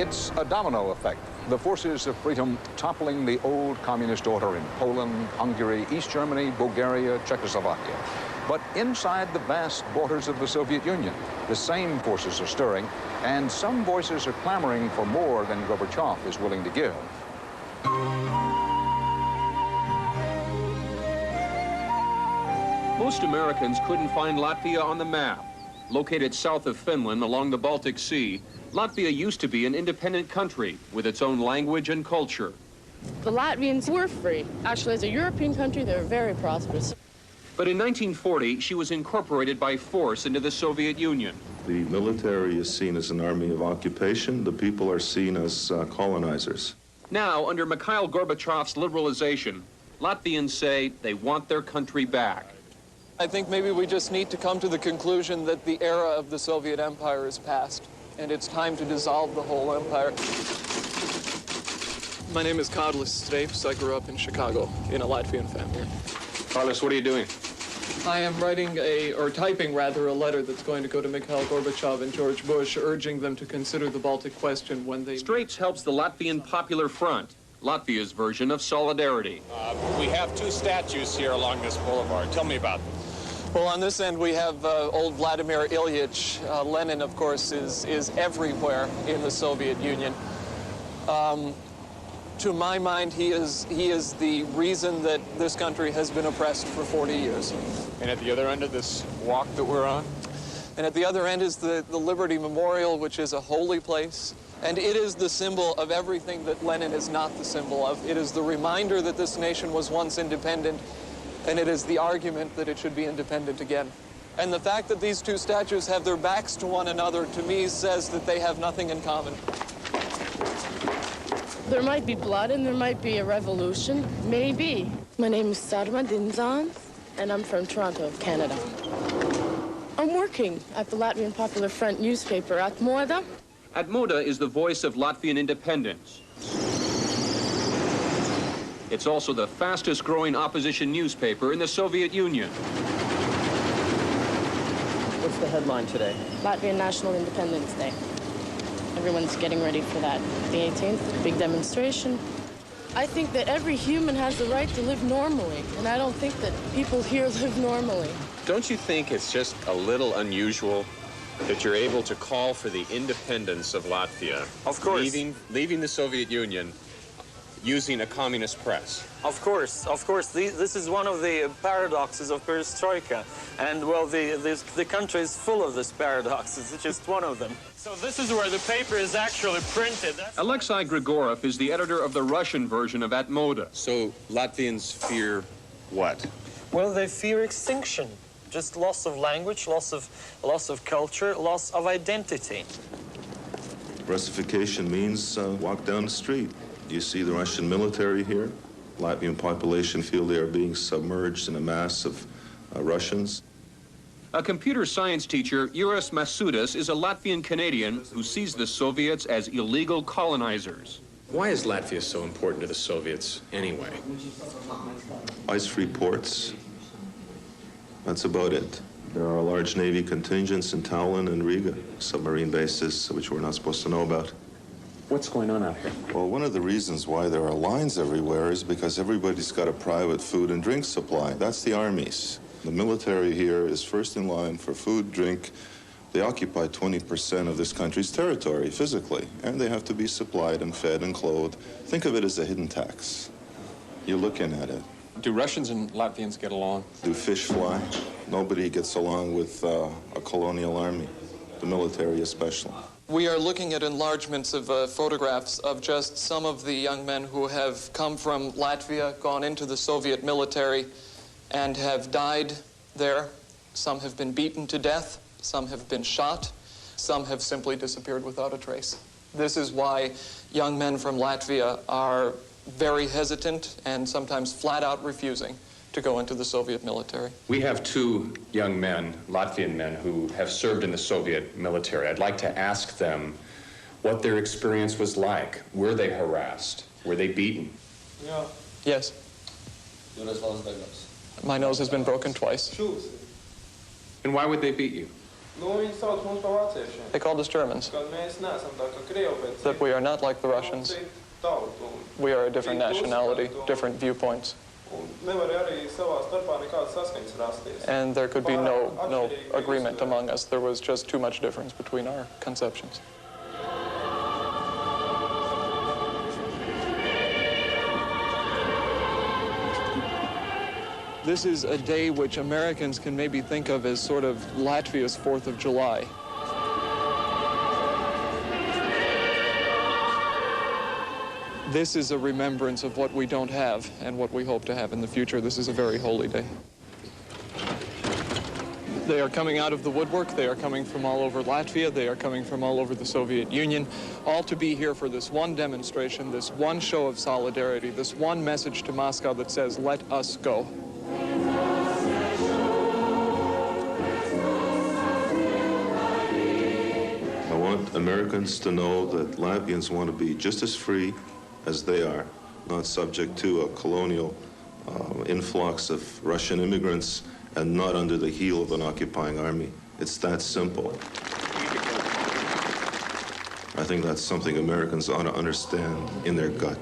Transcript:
It's a domino effect. The forces of freedom toppling the old communist order in Poland, Hungary, East Germany, Bulgaria, Czechoslovakia. But inside the vast borders of the Soviet Union, the same forces are stirring, and some voices are clamoring for more than Gorbachev is willing to give. Most Americans couldn't find Latvia on the map. Located south of Finland along the Baltic Sea, Latvia used to be an independent country with its own language and culture. The Latvians were free. Actually, as a European country, they were very prosperous. But in 1940, she was incorporated by force into the Soviet Union. The military is seen as an army of occupation. The people are seen as colonizers. Now, under Mikhail Gorbachev's liberalization, Latvians say they want their country back. I think maybe we just need to come to the conclusion that the era of the Soviet Empire is past, and it's time to dissolve the whole empire. My name is Karlis Streips. I grew up in Chicago in a Latvian family. Carlos, what are you doing? I am writing typing rather, a letter that's going to go to Mikhail Gorbachev and George Bush, urging them to consider the Baltic question when they... Streips helps the Latvian Popular Front, Latvia's version of solidarity. We have two statues here along this boulevard. Tell me about them. Well, on this end, we have old Vladimir Ilyich. Lenin, of course, is everywhere in the Soviet Union. To my mind, he is the reason that this country has been oppressed for 40 years. And at the other end of this walk that we're on? And at the other end is the Liberty Memorial, which is a holy place. And it is the symbol of everything that Lenin is not the symbol of. It is the reminder that this nation was once independent, and it is the argument that it should be independent again. And the fact that these two statues have their backs to one another, to me, says that they have nothing in common. There might be blood and there might be a revolution. Maybe. My name is Sarma Dinzan, and I'm from Toronto, Canada. I'm working at the Latvian Popular Front newspaper, Atmoda. Atmoda is the voice of Latvian independence. It's also the fastest growing opposition newspaper in the Soviet Union. What's the headline today? Latvian National Independence Day. Everyone's getting ready for that. The 18th, big demonstration. I think that every human has the right to live normally, and I don't think that people here live normally. Don't you think it's just a little unusual that you're able to call for the independence of Latvia? Of course. Leaving the Soviet Union, using a communist press? Of course. This is one of the paradoxes of perestroika. And, well, the country is full of these paradoxes. It's just one of them. So this is where the paper is actually printed. Alexei Grigorov is the editor of the Russian version of Atmoda. So Latvians fear what? Well, they fear extinction. Just loss of language, loss of culture, loss of identity. Russification means walk down the street. You see the Russian military here. Latvian population feel they are being submerged in a mass of Russians. A computer science teacher, Juris Masudas, is a Latvian Canadian who sees the Soviets as illegal colonizers. Why is Latvia so important to the Soviets anyway? Ice-free ports. That's about it. There are large Navy contingents in Tallinn and Riga, submarine bases, which we're not supposed to know about. What's going on out here? Well, one of the reasons why there are lines everywhere is because everybody's got a private food and drink supply. That's the armies. The military here is first in line for food, drink. They occupy 20% of this country's territory physically, and they have to be supplied and fed and clothed. Think of it as a hidden tax. You're looking at it. Do Russians and Latvians get along? Do fish fly? Nobody gets along with a colonial army, the military especially. We are looking at enlargements of photographs of just some of the young men who have come from Latvia, gone into the Soviet military, and have died there. Some have been beaten to death. Some have been shot. Some have simply disappeared without a trace. This is why young men from Latvia are very hesitant and sometimes flat out refusing to go into the Soviet military. We have two young men, Latvian men, who have served in the Soviet military. I'd like to ask them what their experience was like. Were they harassed? Were they beaten? Yeah. Yes. My nose has been broken twice. And why would they beat you? They called us Germans. That we are not like the Russians. We are a different nationality, different viewpoints. And there could be no agreement among us. There was just too much difference between our conceptions. This is a day which Americans can maybe think of as sort of Latvia's 4th of July. This is a remembrance of what we don't have and what we hope to have in the future. This is a very holy day. They are coming out of the woodwork. They are coming from all over Latvia. They are coming from all over the Soviet Union, all to be here for this one demonstration, this one show of solidarity, this one message to Moscow that says, let us go. I want Americans to know that Latvians want to be just as free as they are, not subject to a colonial influx of Russian immigrants and not under the heel of an occupying army. It's that simple. I think that's something Americans ought to understand in their gut.